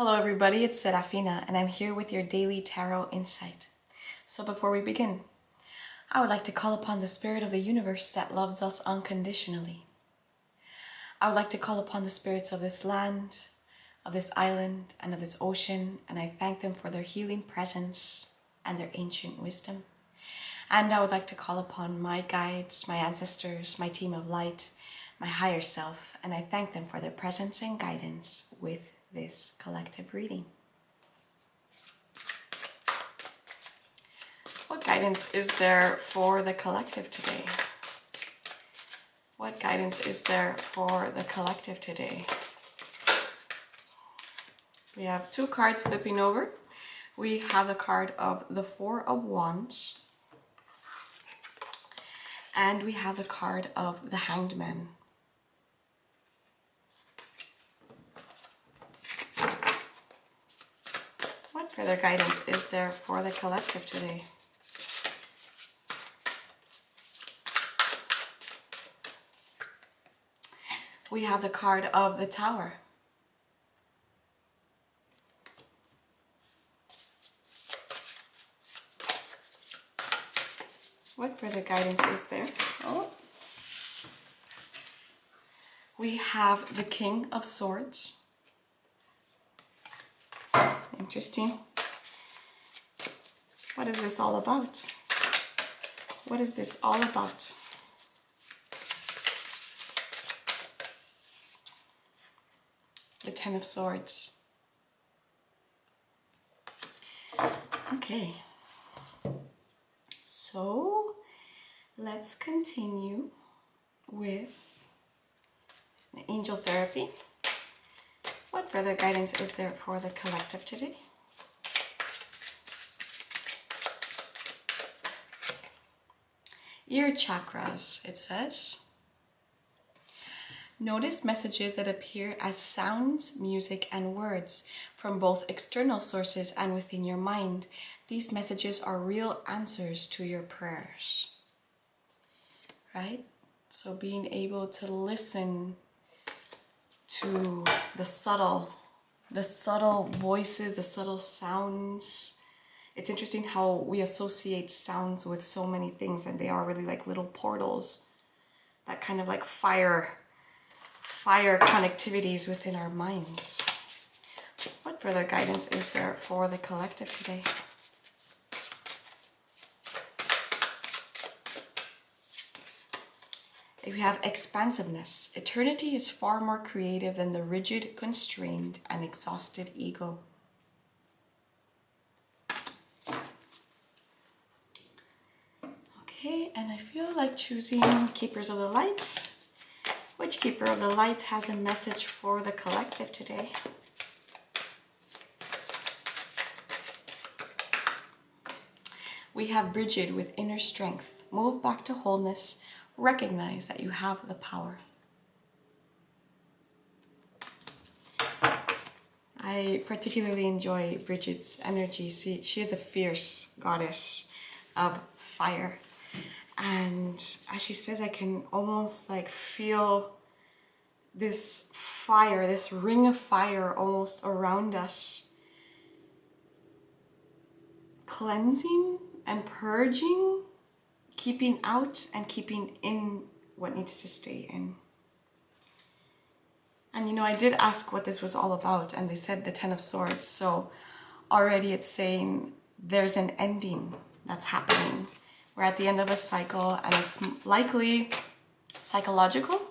Hello everybody, it's Serafina and I'm here with your daily tarot insight. So before we begin, I would like to call upon the spirit of the universe that loves us unconditionally. I would like to call upon the spirits of this land, of this island, and of this ocean, and I thank them for their healing presence and their ancient wisdom. And I would like to call upon my guides, my ancestors, my team of light, my higher self, and I thank them for their presence and guidance with this collective reading. What guidance is there for the collective today? What guidance is there for the collective today? We have two cards flipping over. We have the card of the Four of Wands. And we have the card of the Hanged Man. What further guidance is there for the collective today? We have the card of the Tower. What further guidance is there? Oh. We have the King of Swords. Interesting. What is this all about? What is this all about? The Ten of Swords. Okay. So let's continue with the angel therapy. What further guidance is there for the collective today? Ear chakras, it says. Notice messages that appear as sounds, music, and words from both external sources and within your mind. These messages are real answers to your prayers. Right? So being able to listen to the subtle voices, the subtle sounds. It's interesting how we associate sounds with so many things, and they are really like little portals that kind of like fire connectivities within our minds. What further guidance is there for the collective today? If we have expansiveness, eternity is far more creative than the rigid, constrained, and exhausted ego. Okay, and I feel like choosing Keepers of the Light. Which Keeper of the Light has a message for the collective today? We have Bridget with inner strength. Move back to wholeness. Recognize that you have the power. I particularly enjoy Bridget's energy. She is a fierce goddess of fire. And as she says, I can almost like feel this fire, this ring of fire almost around us, cleansing and purging, keeping out and keeping in what needs to stay in. And you know, I did ask what this was all about, and they said the Ten of Swords. So already it's saying there's an ending that's happening. We're at the end of a cycle, and it's likely psychological.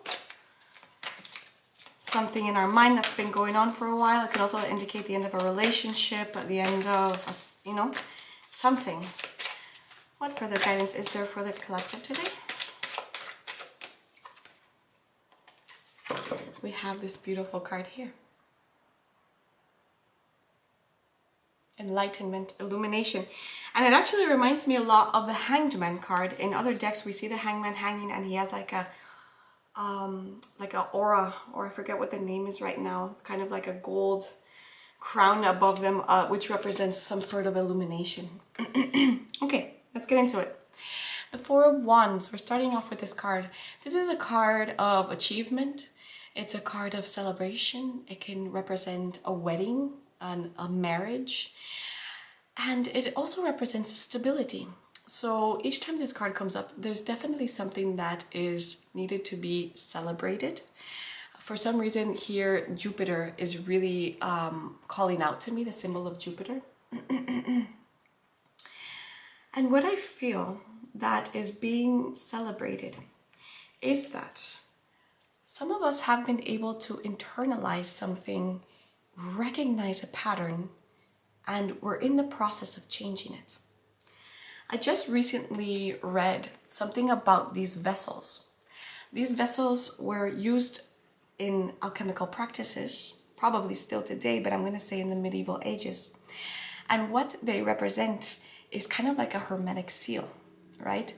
Something in our mind that's been going on for a while. It could also indicate the end of a relationship, at the end of something. What further guidance is there for the collective today? We have this beautiful card here. Enlightenment, illumination. And it actually reminds me a lot of the Hanged Man card. In other decks, we see the Hanged Man hanging, and he has like a aura, or I forget what the name is right now, kind of like a gold crown above them, which represents some sort of illumination. Okay, let's get into it. The Four of Wands, we're starting off with this card. This is a card of achievement. It's a card of celebration. It can represent a wedding. a marriage. And it also represents stability. So each time this card comes up, there's definitely something that is needed to be celebrated. For some reason here, Jupiter is really calling out to me, the symbol of Jupiter. And what I feel that is being celebrated is that some of us have been able to internalize something, recognize a pattern, and we're in the process of changing it. I just recently read something about these vessels. These vessels were used in alchemical practices, probably still today, but I'm going to say in the medieval ages. And what they represent is kind of like a hermetic seal, right?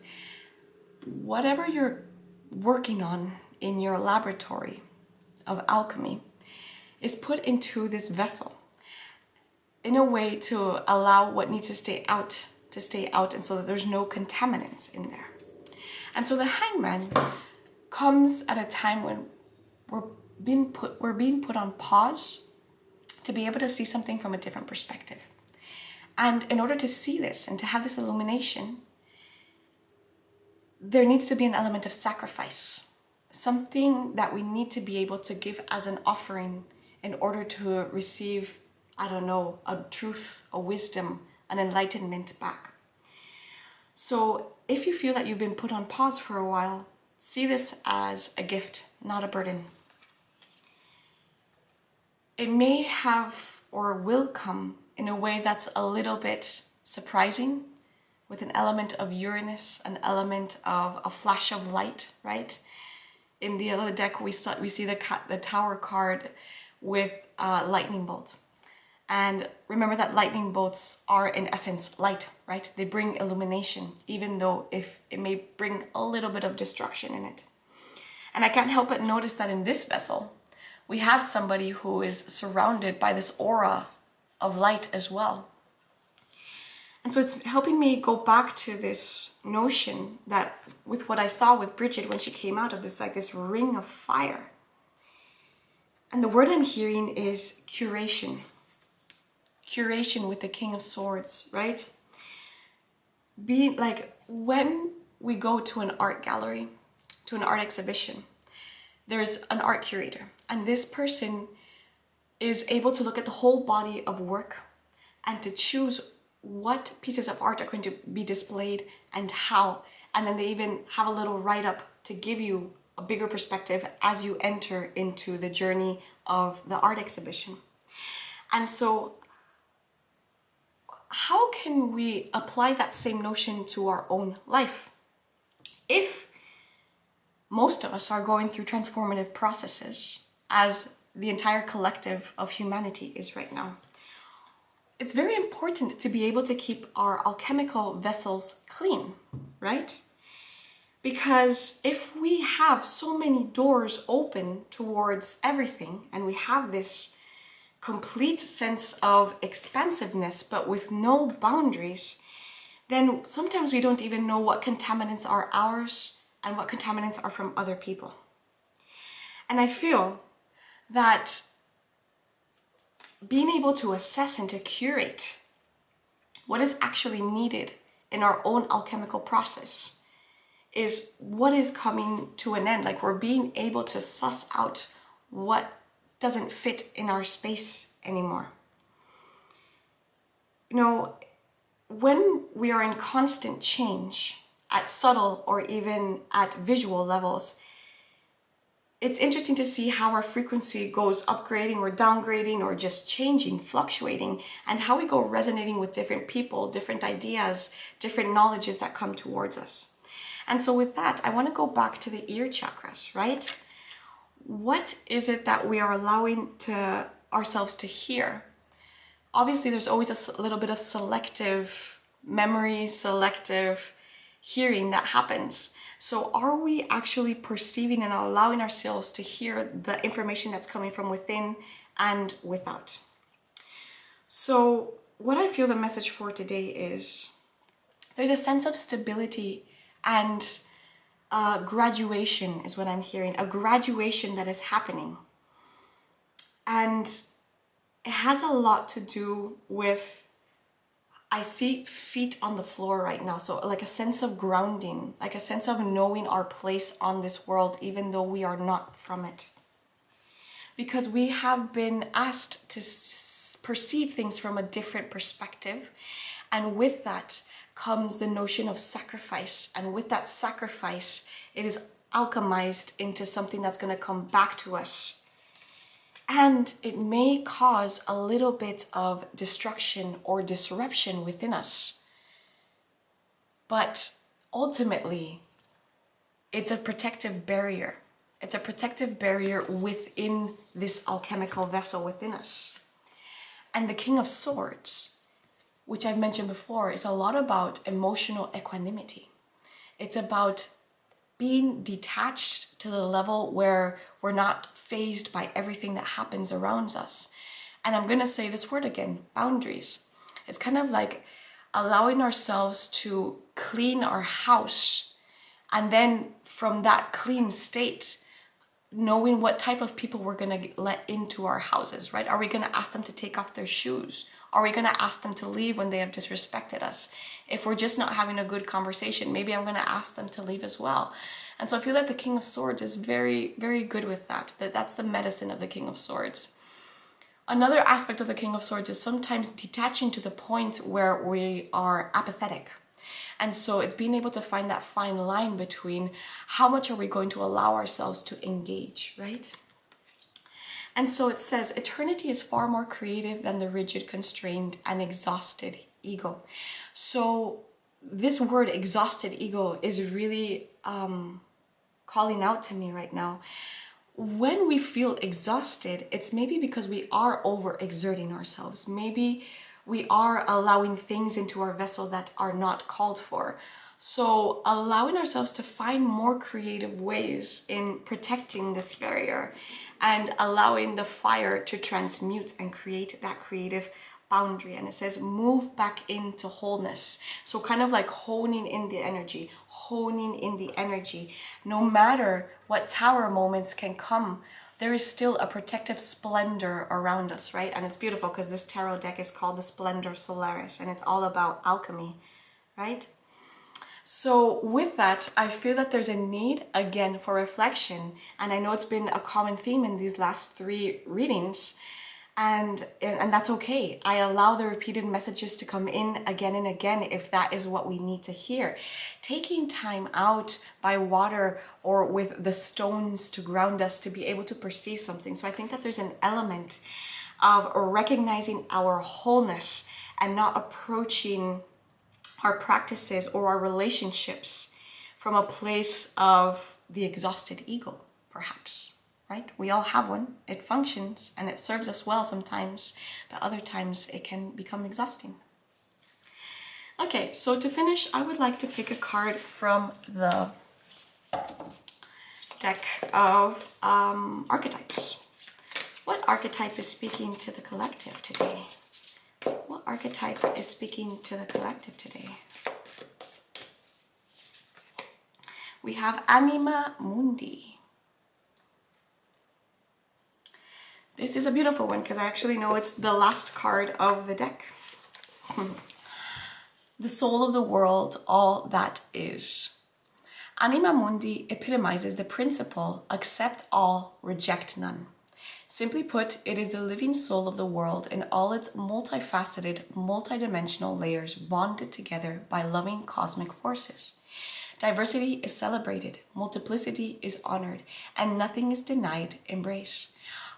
Whatever you're working on in your laboratory of alchemy is put into this vessel in a way to allow what needs to stay out, and so that there's no contaminants in there. And so the Hangman comes at a time when we're being put on pause to be able to see something from a different perspective. And in order to see this and to have this illumination, there needs to be an element of sacrifice, something that we need to be able to give as an offering in order to receive, I don't know, a truth, a wisdom, an enlightenment back. So if you feel that you've been put on pause for a while, see this as a gift, not a burden. It may have or will come in a way that's a little bit surprising, with an element of Uranus, an element of a flash of light, right? In the other deck, we see the Tower card with a lightning bolt. And remember that lightning bolts are in essence light, right? They bring illumination, even though if it may bring a little bit of destruction in it. And I can't help but notice that in this vessel, we have somebody who is surrounded by this aura of light as well. And so it's helping me go back to this notion that with what I saw with Bridget when she came out of this, like this ring of fire. And the word I'm hearing is curation. Curation with the King of Swords, right? Being like when we go to an art gallery, to an art exhibition, there's an art curator, and this person is able to look at the whole body of work and to choose what pieces of art are going to be displayed and how. And then they even have a little write-up to give you a bigger perspective as you enter into the journey of the art exhibition. And so how can we apply that same notion to our own life? If most of us are going through transformative processes, as the entire collective of humanity is right now, it's very important to be able to keep our alchemical vessels clean, right? Because if we have so many doors open towards everything, and we have this complete sense of expansiveness, but with no boundaries, then sometimes we don't even know what contaminants are ours and what contaminants are from other people. And I feel that being able to assess and to curate what is actually needed in our own alchemical process is what is coming to an end. Like we're being able to suss out what doesn't fit in our space anymore. You know, when we are in constant change at subtle or even at visual levels, it's interesting to see how our frequency goes upgrading or downgrading or just changing, fluctuating, and how we go resonating with different people, different ideas, different knowledges that come towards us. And so with that, I want to go back to the ear chakras, right? What is it that we are allowing to ourselves to hear? Obviously, there's always a little bit of selective memory, selective hearing that happens. So are we actually perceiving and allowing ourselves to hear the information that's coming from within and without? So what I feel the message for today is there's a sense of stability and graduation is what I'm hearing, a graduation that is happening. And it has a lot to do with, I see feet on the floor right now. So like a sense of grounding, like a sense of knowing our place on this world, even though we are not from it. Because we have been asked to perceive things from a different perspective. And with that comes the notion of sacrifice. And with that sacrifice, it is alchemized into something that's going to come back to us. And it may cause a little bit of destruction or disruption within us. But ultimately, it's a protective barrier. It's a protective barrier within this alchemical vessel within us. And the King of Swords, which I've mentioned before, is a lot about emotional equanimity. It's about being detached to the level where we're not fazed by everything that happens around us. And I'm going to say this word again, boundaries. It's kind of like allowing ourselves to clean our house, and then from that clean state, knowing what type of people we're going to let into our houses, right? Are we going to ask them to take off their shoes? Are we going to ask them to leave when they have disrespected us? If we're just not having a good conversation, maybe I'm going to ask them to leave as well. And so I feel like the King of Swords is very, very good with that. That's the medicine of the King of Swords. Another aspect of the King of Swords is sometimes detaching to the point where we are apathetic. And so it's being able to find that fine line between how much are we going to allow ourselves to engage, right? And so it says, eternity is far more creative than the rigid, constrained, and exhausted ego. So this word exhausted ego is really calling out to me right now. When we feel exhausted, it's maybe because we are overexerting ourselves. Maybe we are allowing things into our vessel that are not called for. So allowing ourselves to find more creative ways in protecting this barrier and allowing the fire to transmute and create that creative boundary. And it says move back into wholeness. So kind of like honing in the energy, no matter what tower moments can come, there is still a protective splendor around us, right? And it's beautiful because this tarot deck is called the Splendor Solaris, and it's all about alchemy, right? So with that, I feel that there's a need again for reflection, and I know it's been a common theme in these last 3 readings, and that's okay. I allow the repeated messages to come in again and again if that is what we need to hear. Taking time out by water or with the stones to ground us to be able to perceive something. So I think that there's an element of recognizing our wholeness and not approaching our practices or our relationships from a place of the exhausted ego, perhaps. Right? We all have one. It functions and it serves us well sometimes, but other times it can become exhausting. Okay, so to finish, I would like to pick a card from the deck of archetypes. What archetype is speaking to the collective today? What archetype is speaking to the collective today? We have Anima Mundi. This is a beautiful one because I actually know it's the last card of the deck. The soul of the world, all that is. Anima Mundi epitomizes the principle, accept all, reject none. Simply put, it is the living soul of the world in all its multifaceted, multidimensional layers bonded together by loving cosmic forces. Diversity is celebrated, multiplicity is honored, and nothing is denied embrace.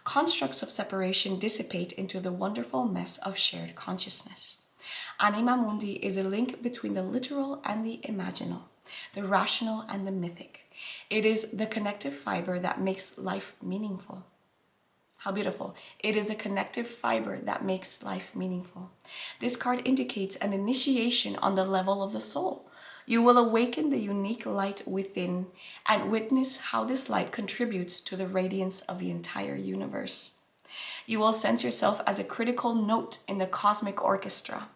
Constructs of separation dissipate into the wonderful mess of shared consciousness. Anima Mundi is a link between the literal and the imaginal, the rational and the mythic. It is the connective fiber that makes life meaningful. How beautiful. It is a connective fiber that makes life meaningful. This card indicates an initiation on the level of the soul. You will awaken the unique light within and witness how this light contributes to the radiance of the entire universe. You will sense yourself as a critical note in the cosmic orchestra.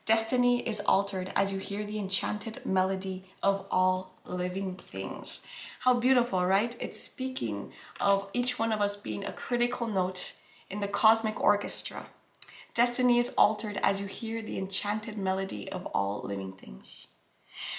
Destiny is altered as you hear the enchanted melody of all living things. How beautiful, right? It's speaking of each one of us being a critical note in the cosmic orchestra. Destiny is altered as you hear the enchanted melody of all living things.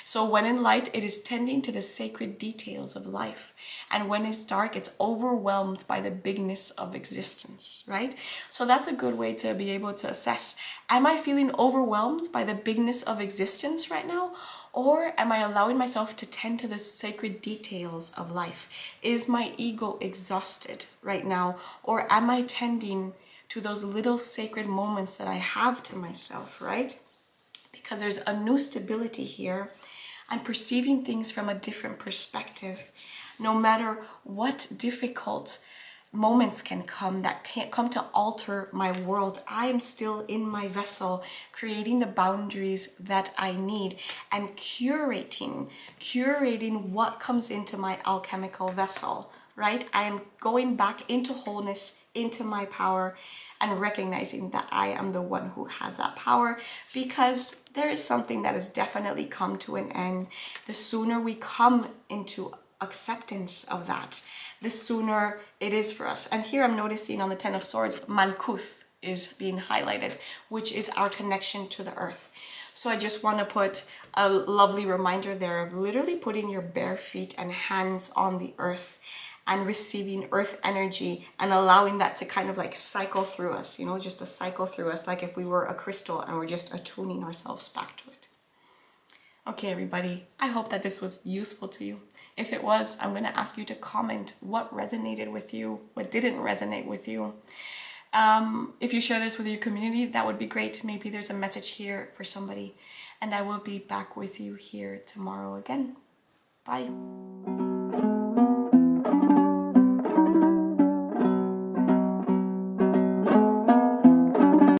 So when in light, it is tending to the sacred details of life. And when it's dark, it's overwhelmed by the bigness of existence, right? So that's a good way to be able to assess, am I feeling overwhelmed by the bigness of existence right now? Or am I allowing myself to tend to the sacred details of life? Is my ego exhausted right now? Or am I tending to those little sacred moments that I have to myself, right? Because there's a new stability here. I'm perceiving things from a different perspective. No matter what difficult moments can come that can't come to alter my world, I am still in my vessel, creating the boundaries that I need and curating what comes into my alchemical vessel, right? I am going back into wholeness, into my power, and recognizing that I am the one who has that power, because there is something that has definitely come to an end. The sooner we come into acceptance of that, the sooner it is for us. And here I'm noticing on the Ten of Swords, Malkuth is being highlighted, which is our connection to the earth. So I just want to put a lovely reminder there of literally putting your bare feet and hands on the earth and receiving earth energy and allowing that to kind of like cycle through us, you know, just to cycle through us like if we were a crystal and we're just attuning ourselves back to it. Okay, everybody, I hope that this was useful to you. If it was, I'm going to ask you to comment what resonated with you, what didn't resonate with you. If you share this with your community, that would be great. Maybe there's a message here for somebody. And I will be back with you here tomorrow again. Bye.